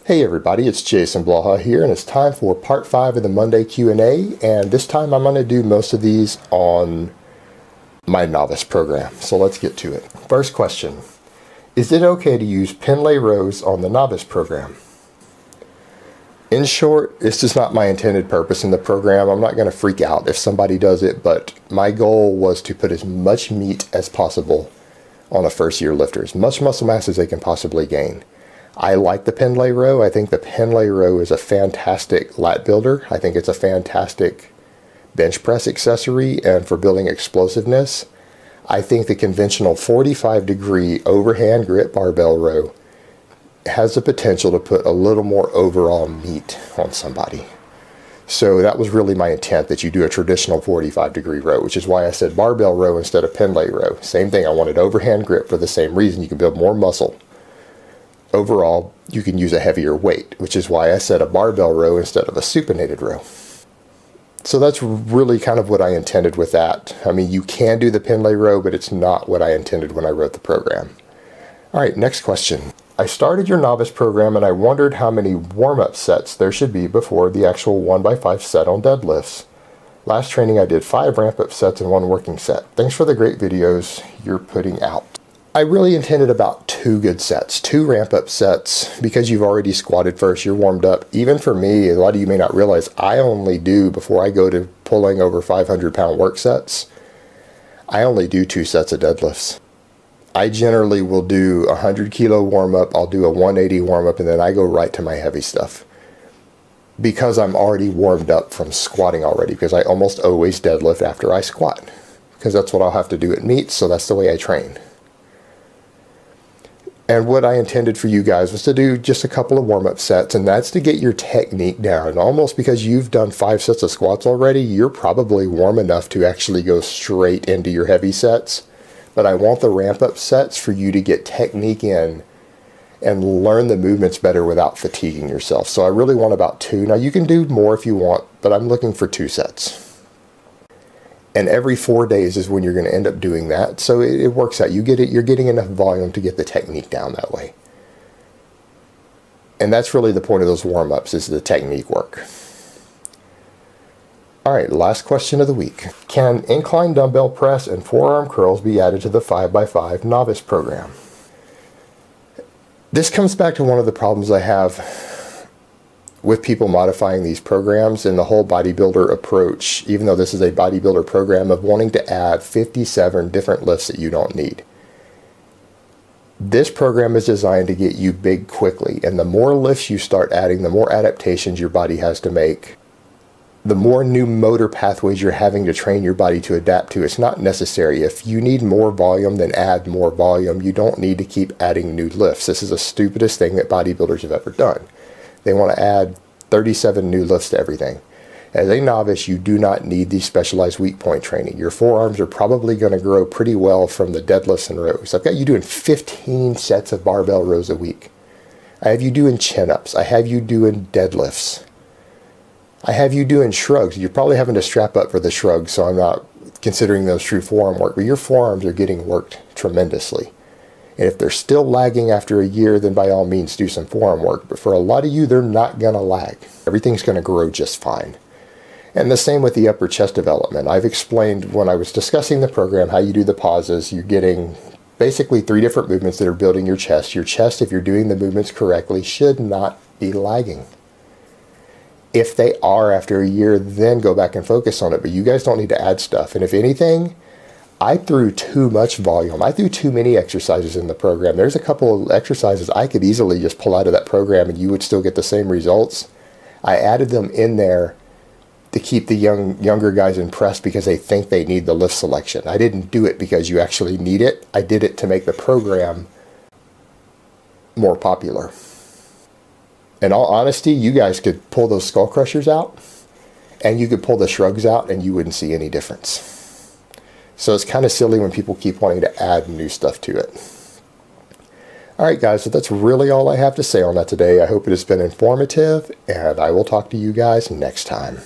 Hey everybody, it's Jason Blaha here, and it's time for part 5 of the Monday Q&A, and this time I'm going to do most of these on my Novice program, so let's get to it. First question, is it okay to use pendlay rows on the Novice program? In short, this is not my intended purpose in the program. I'm not going to freak out if somebody does it, but my goal was to put as much meat as possible on a first year lifter, as much muscle mass as they can possibly gain. I like the pendlay row. I think the pendlay row is a fantastic lat builder. I think it's a fantastic bench press accessory, and for building explosiveness, I think the conventional 45-degree overhand grip barbell row has the potential to put a little more overall meat on somebody. So that was really my intent, that you do a traditional 45-degree row, which is why I said barbell row instead of pendlay row. Same thing, I wanted overhand grip for the same reason. You can build more muscle. Overall, you can use a heavier weight, which is why I said a barbell row instead of a supinated row. So that's really kind of what I intended with that. I mean, you can do the pendlay row, but it's not what I intended when I wrote the program. All right, next question. I started your Novice program and I wondered how many warm-up sets there should be before the actual 1x5 set on deadlifts. Last training I did 5 ramp-up sets and 1 working set. Thanks for the great videos you're putting out. I really intended about 2 good sets, 2 ramp-up sets, because you've already squatted first, you're warmed up. Even for me, a lot of you may not realize, I only do, before I go to pulling over 500-pound work sets, I only do 2 sets of deadlifts. I generally will do a 100-kilo warm-up, I'll do a 180 warm-up, and then I go right to my heavy stuff. Because I'm already warmed up from squatting already, because I almost always deadlift after I squat. Because that's what I'll have to do at meets, so that's the way I train. And what I intended for you guys was to do just a couple of warm-up sets, and that's to get your technique down. Almost because you've done 5 sets of squats already, you're probably warm enough to actually go straight into your heavy sets. But I want the ramp-up sets for you to get technique in and learn the movements better without fatiguing yourself. So I really want about 2. Now you can do more if you want, but I'm looking for 2 sets. And every 4 days is when you're going to end up doing that. So it works out. You're getting enough volume to get the technique down that way. And that's really the point of those warm-ups, is the technique work. All right, last question of the week. Can incline dumbbell press and forearm curls be added to the 5x5 Novice program? This comes back to one of the problems I have with people modifying these programs and the whole bodybuilder approach, even though this is a bodybuilder program, of wanting to add 57 different lifts that you don't need. This program is designed to get you big quickly, and the more lifts you start adding, the more adaptations your body has to make. The more new motor pathways you're having to train your body to adapt to. It's not necessary. If you need more volume, then add more volume. You don't need to keep adding new lifts. This is the stupidest thing that bodybuilders have ever done. They want to add 37 new lifts to everything. As a novice, you do not need these specialized weak point training. Your forearms are probably going to grow pretty well from the deadlifts and rows. I've got you doing 15 sets of barbell rows a week. I have you doing chin-ups. I have you doing deadlifts. I have you doing shrugs. You're probably having to strap up for the shrugs, so I'm not considering those true forearm work, but your forearms are getting worked tremendously. And if they're still lagging after a year, then by all means do some forearm work. But for a lot of you, they're not going to lag. Everything's going to grow just fine. And the same with the upper chest development. I've explained when I was discussing the program how you do the pauses. You're getting basically 3 different movements that are building your chest. Your chest, if you're doing the movements correctly, should not be lagging. If they are after a year, then go back and focus on it. But you guys don't need to add stuff. And if anything, I threw too much volume. I threw too many exercises in the program. There's a couple of exercises I could easily just pull out of that program and you would still get the same results. I added them in there to keep the younger guys impressed because they think they need the lift selection. I didn't do it because you actually need it. I did it to make the program more popular. In all honesty, you guys could pull those skull crushers out and you could pull the shrugs out and you wouldn't see any difference. So it's kind of silly when people keep wanting to add new stuff to it. Alright guys, so that's really all I have to say on that today. I hope it has been informative, and I will talk to you guys next time.